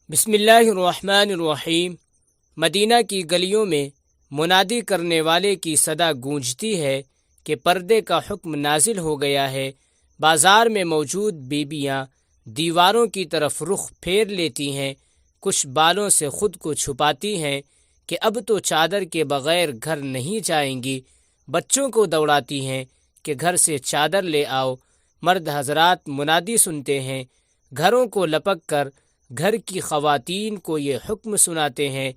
بسم اللہ الرحمن الرحیم۔ مدینہ کی گلیوں میں منادی کرنے والے کی صدا گونجتی ہے کہ پردے کا حکم نازل ہو گیا ہے۔ بازار میں موجود بیویاں دیواروں کی طرف رخ پھیر لیتی ہیں، کچھ بالوں سے خود کو چھپاتی ہیں کہ اب تو چادر کے بغیر گھر نہیں جائیں گی، بچوں کو دوڑاتی ہیں کہ گھر سے چادر لے آؤ۔ مرد حضرات منادی سنتے ہیں، گھروں کو لپک کر گھر کی خواتین کو یہ حکم سناتے ہیں،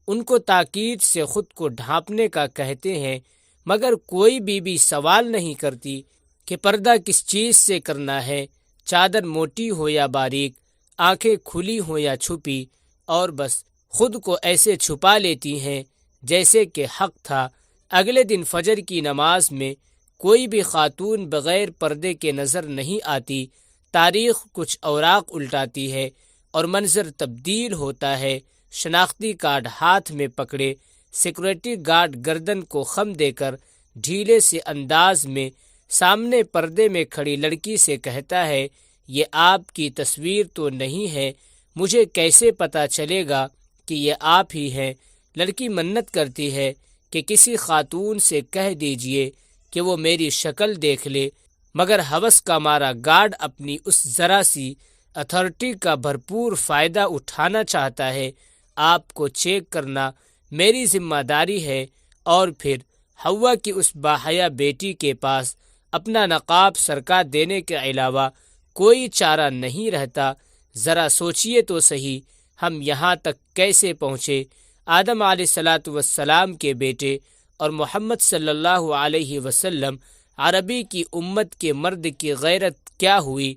ان کو تاکید سے خود کو ڈھانپنے کا کہتے ہیں، مگر کوئی بیوی سوال نہیں کرتی کہ پردہ کس چیز سے کرنا ہے، چادر موٹی ہو یا باریک، آنکھیں کھلی ہو یا چھپی، اور بس خود کو ایسے چھپا لیتی ہیں جیسے کہ حق تھا۔ اگلے دن فجر کی نماز میں کوئی بھی خاتون بغیر پردے کے نظر نہیں آتی۔ تاریخ کچھ اوراق الٹاتی ہے اور منظر تبدیل ہوتا ہے۔ شناختی کارڈ ہاتھ میں پکڑے سیکورٹی گارڈ گردن کو خم دے کر ڈھیلے سے انداز میں سامنے پردے میں کھڑی لڑکی سے کہتا ہے، یہ آپ کی تصویر تو نہیں ہے، مجھے کیسے پتہ چلے گا کہ یہ آپ ہی ہیں؟ لڑکی منت کرتی ہے کہ کسی خاتون سے کہہ دیجئے کہ وہ میری شکل دیکھ لے، مگر ہوس کا مارا گارڈ اپنی اس ذرا سی اتھارٹی کا بھرپور فائدہ اٹھانا چاہتا ہے۔ آپ کو چیک کرنا میری ذمہ داری ہے۔ اور پھر حوا کی اس باحیا بیٹی کے پاس اپنا نقاب سرکا دینے کے علاوہ کوئی چارہ نہیں رہتا۔ ذرا سوچئے تو صحیح، ہم یہاں تک کیسے پہنچے؟ آدم علیہ السلام کے بیٹے اور محمد صلی اللہ علیہ وسلم عربی کی امت کے مرد کی غیرت کیا ہوئی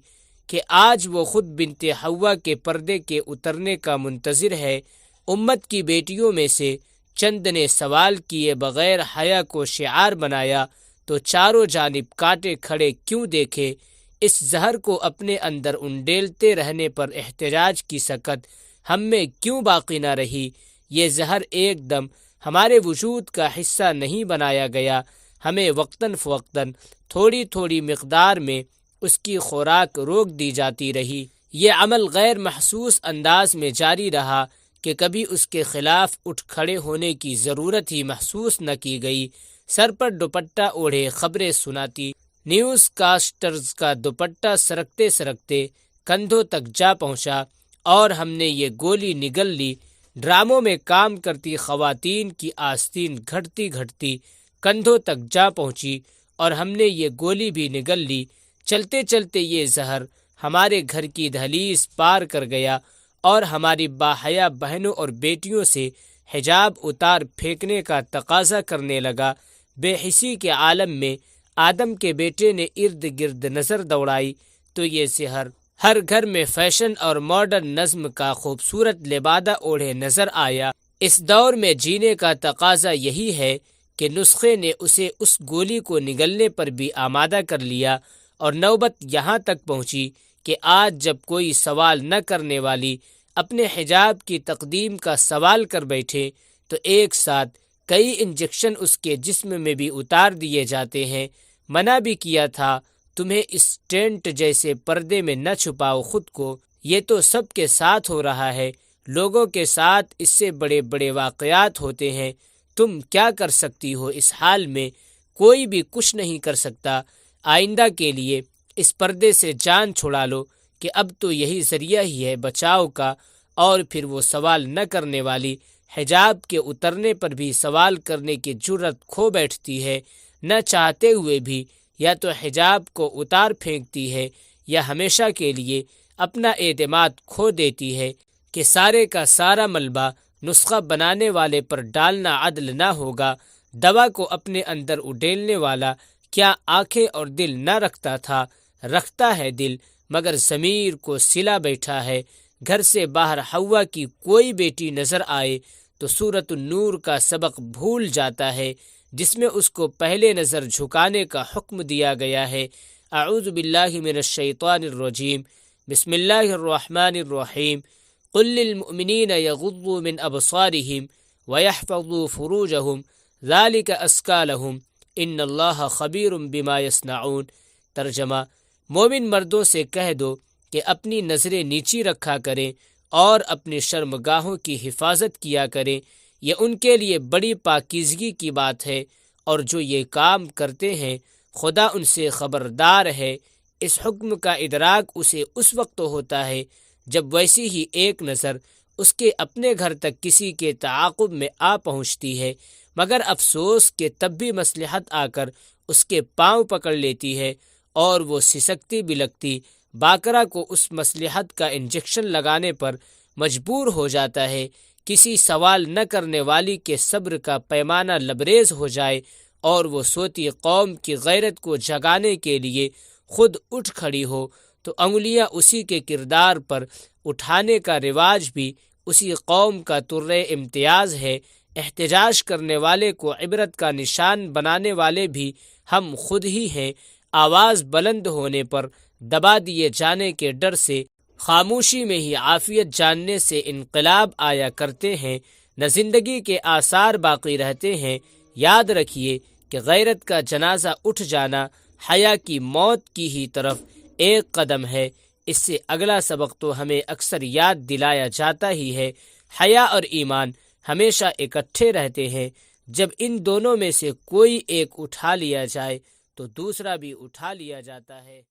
کہ آج وہ خود بنت حوا کے پردے کے اترنے کا منتظر ہے۔ امت کی بیٹیوں میں سے چند نے سوال کیے بغیر حیا کو شعار بنایا تو چاروں جانب کانٹے کھڑے کیوں دیکھے؟ اس زہر کو اپنے اندر انڈیلتے رہنے پر احتجاج کی سکت ہم میں کیوں باقی نہ رہی؟ یہ زہر ایک دم ہمارے وجود کا حصہ نہیں بنایا گیا، ہمیں وقتاً فوقتاً تھوڑی تھوڑی مقدار میں اس کی خوراک روک دی جاتی رہی۔ یہ عمل غیر محسوس انداز میں جاری رہا کہ کبھی اس کے خلاف اٹھ کھڑے ہونے کی ضرورت ہی محسوس نہ کی گئی۔ سر پر دوپٹہ اوڑھے خبریں سناتی نیوز کاسٹرز کا دوپٹہ سرکتے سرکتے کندھوں تک جا پہنچا اور ہم نے یہ گولی نگل لی۔ ڈراموں میں کام کرتی خواتین کی آستین گھٹتی گھٹتی کندھوں تک جا پہنچی اور ہم نے یہ گولی بھی نگل لی۔ چلتے چلتے یہ زہر ہمارے گھر کی دہلیز پار کر گیا اور ہماری باحیا بہنوں اور بیٹیوں سے حجاب اتار پھینکنے کا تقاضا کرنے لگا۔ بے حسی کے عالم میں آدم کے بیٹے نے ارد گرد نظر دوڑائی تو یہ زہر ہر گھر میں فیشن اور ماڈرن نظم کا خوبصورت لبادہ اوڑھے نظر آیا۔ اس دور میں جینے کا تقاضا یہی ہے کہ نسخے نے اسے اس گولی کو نگلنے پر بھی آمادہ کر لیا، اور نوبت یہاں تک پہنچی کہ آج جب کوئی سوال نہ کرنے والی اپنے حجاب کی تقدیم کا سوال کر بیٹھے تو ایک ساتھ کئی انجیکشن اس کے جسم میں بھی اتار دیے جاتے ہیں۔ منع بھی کیا تھا، تمہیں اس ٹینٹ جیسے پردے میں نہ چھپاؤ خود کو، یہ تو سب کے ساتھ ہو رہا ہے، لوگوں کے ساتھ اس سے بڑے بڑے واقعات ہوتے ہیں، تم کیا کر سکتی ہو اس حال میں؟ کوئی بھی کچھ نہیں کر سکتا۔ آئندہ کے لیے اس پردے سے جان چھڑا لو کہ اب تو یہی ذریعہ ہی ہے بچاؤ کا۔ اور پھر وہ سوال نہ کرنے والی حجاب کے اترنے پر بھی سوال کرنے کی جرت کھو بیٹھتی ہے، نہ چاہتے ہوئے بھی یا تو حجاب کو اتار پھینکتی ہے یا ہمیشہ کے لیے اپنا اعتماد کھو دیتی ہے کہ سارے کا سارا ملبہ نسخہ بنانے والے پر ڈالنا عدل نہ ہوگا۔ دوا کو اپنے اندر اڈیلنے والا کیا آنکھیں اور دل نہ رکھتا تھا؟ رکھتا ہے دل، مگر ضمیر کو سلا بیٹھا ہے۔ گھر سے باہر حوا کی کوئی بیٹی نظر آئے تو سورۃ النور کا سبق بھول جاتا ہے جس میں اس کو پہلے نظر جھکانے کا حکم دیا گیا ہے۔ اعوذ باللہ من الشیطان الرجیم، بسم اللہ الرحمن الرحیم۔ قل للمؤمنین یغضوا من ابصارہم ویحفظوا فروجہم ذلک ازکی لہم ان اللہ خبیر بما یصنعون۔ ترجمہ: مومن مردوں سے کہہ دو کہ اپنی نظریں نیچی رکھا کریں اور اپنی شرمگاہوں کی حفاظت کیا کریں، یہ ان کے لیے بڑی پاکیزگی کی بات ہے، اور جو یہ کام کرتے ہیں خدا ان سے خبردار ہے۔ اس حکم کا ادراک اسے اس وقت ہوتا ہے جب ویسی ہی ایک نظر اس کے اپنے گھر تک کسی کے تعاقب میں آ پہنچتی ہے، مگر افسوس کہ تب بھی مصلحت آ کر اس کے پاؤں پکڑ لیتی ہے، اور وہ سسکتی بلکتی باقرہ کو اس مصلحت کا انجیکشن لگانے پر مجبور ہو جاتا ہے۔ کسی سوال نہ کرنے والی کے صبر کا پیمانہ لبریز ہو جائے، اور وہ سوتی قوم کی غیرت کو جگانے کے لیے خود اٹھ کھڑی ہو، تو انگلیاں اسی کے کردار پر اٹھانے کا رواج بھی اسی قوم کا طرِ امتیاز ہے۔ احتجاج کرنے والے کو عبرت کا نشان بنانے والے بھی ہم خود ہی ہیں۔ آواز بلند ہونے پر دبا دیے جانے کے ڈر سے خاموشی میں ہی عافیت جاننے سے انقلاب آیا کرتے ہیں، نہ زندگی کے آثار باقی رہتے ہیں۔ یاد رکھیے کہ غیرت کا جنازہ اٹھ جانا حیا کی موت کی ہی طرف ایک قدم ہے۔ اس سے اگلا سبق تو ہمیں اکثر یاد دلایا جاتا ہی ہے، حیا اور ایمان ہمیشہ اکٹھے رہتے ہیں۔ جب ان دونوں میں سے کوئی ایک اٹھا لیا جائے تو دوسرا بھی اٹھا لیا جاتا ہے۔